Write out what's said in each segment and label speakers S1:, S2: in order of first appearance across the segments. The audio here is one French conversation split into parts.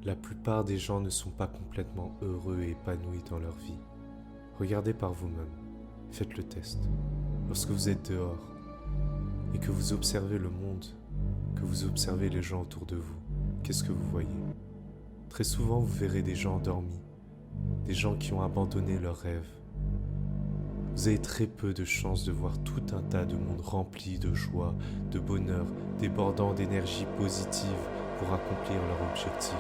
S1: La plupart des gens ne sont pas complètement heureux et épanouis dans leur vie. Regardez par vous-même, faites le test. Lorsque vous êtes dehors et que vous observez le monde, que vous observez les gens autour de vous, qu'est-ce que vous voyez? Très souvent, vous verrez des gens endormis, des gens qui ont abandonné leurs rêves. Vous avez très peu de chances de voir tout un tas de monde rempli de joie, de bonheur, débordant d'énergie positive pour accomplir leur objectif.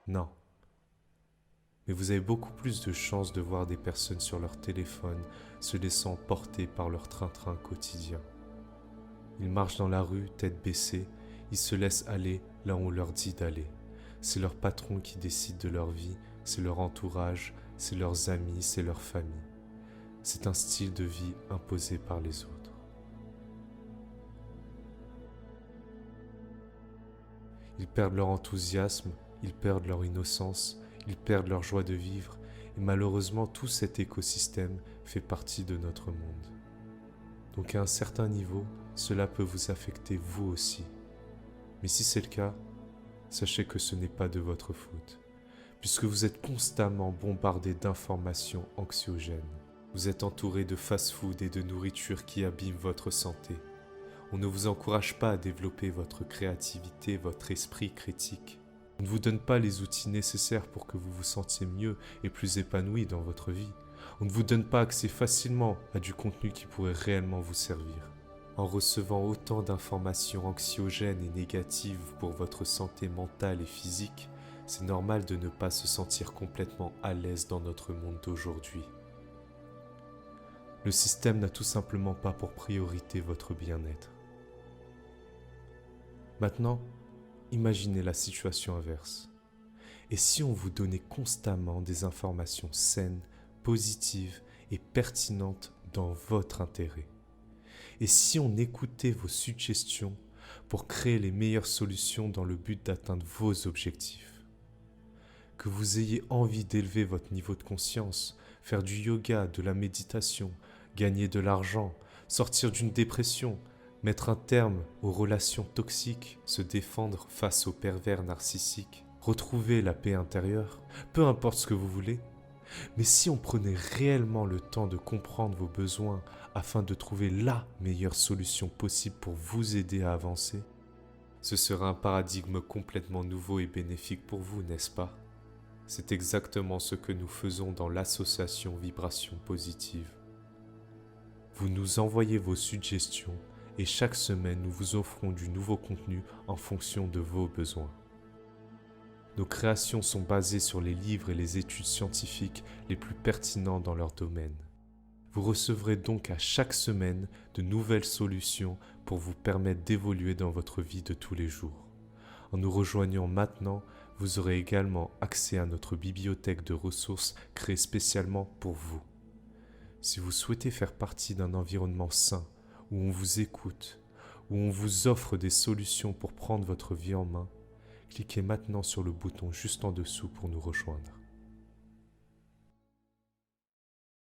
S1: Non. Mais vous avez beaucoup plus de chances de voir des personnes sur leur téléphone se laissant porter par leur train-train quotidien. Ils marchent dans la rue, tête baissée, ils se laissent aller là où on leur dit d'aller. C'est leur patron qui décide de leur vie, c'est leur entourage, c'est leurs amis, c'est leur famille. C'est un style de vie imposé par les autres. Ils perdent leur enthousiasme, ils perdent leur innocence, ils perdent leur joie de vivre, et malheureusement tout cet écosystème fait partie de notre monde. Donc à un certain niveau, cela peut vous affecter vous aussi. Mais si c'est le cas, sachez que ce n'est pas de votre faute, puisque vous êtes constamment bombardé d'informations anxiogènes. Vous êtes entouré de fast-food et de nourriture qui abîment votre santé. On ne vous encourage pas à développer votre créativité, votre esprit critique. On ne vous donne pas les outils nécessaires pour que vous vous sentiez mieux et plus épanoui dans votre vie. On ne vous donne pas accès facilement à du contenu qui pourrait réellement vous servir. En recevant autant d'informations anxiogènes et négatives pour votre santé mentale et physique, c'est normal de ne pas se sentir complètement à l'aise dans notre monde d'aujourd'hui. Le système n'a tout simplement pas pour priorité votre bien-être. Maintenant, imaginez la situation inverse. Et si on vous donnait constamment des informations saines, positives et pertinentes dans votre intérêt? Et si on écoutait vos suggestions pour créer les meilleures solutions dans le but d'atteindre vos objectifs? Que vous ayez envie d'élever votre niveau de conscience, faire du yoga, de la méditation, gagner de l'argent, sortir d'une dépression, mettre un terme aux relations toxiques, se défendre face aux pervers narcissiques, retrouver la paix intérieure, peu importe ce que vous voulez. Mais si on prenait réellement le temps de comprendre vos besoins afin de trouver la meilleure solution possible pour vous aider à avancer, ce serait un paradigme complètement nouveau et bénéfique pour vous, n'est-ce pas? C'est exactement ce que nous faisons dans l'association Vibration Positive. Vous nous envoyez vos suggestions et chaque semaine nous vous offrons du nouveau contenu en fonction de vos besoins. Nos créations sont basées sur les livres et les études scientifiques les plus pertinents dans leur domaine. Vous recevrez donc à chaque semaine de nouvelles solutions pour vous permettre d'évoluer dans votre vie de tous les jours. En nous rejoignant maintenant, vous aurez également accès à notre bibliothèque de ressources créée spécialement pour vous. Si vous souhaitez faire partie d'un environnement sain, où on vous écoute, où on vous offre des solutions pour prendre votre vie en main, cliquez maintenant sur le bouton juste en dessous pour nous rejoindre.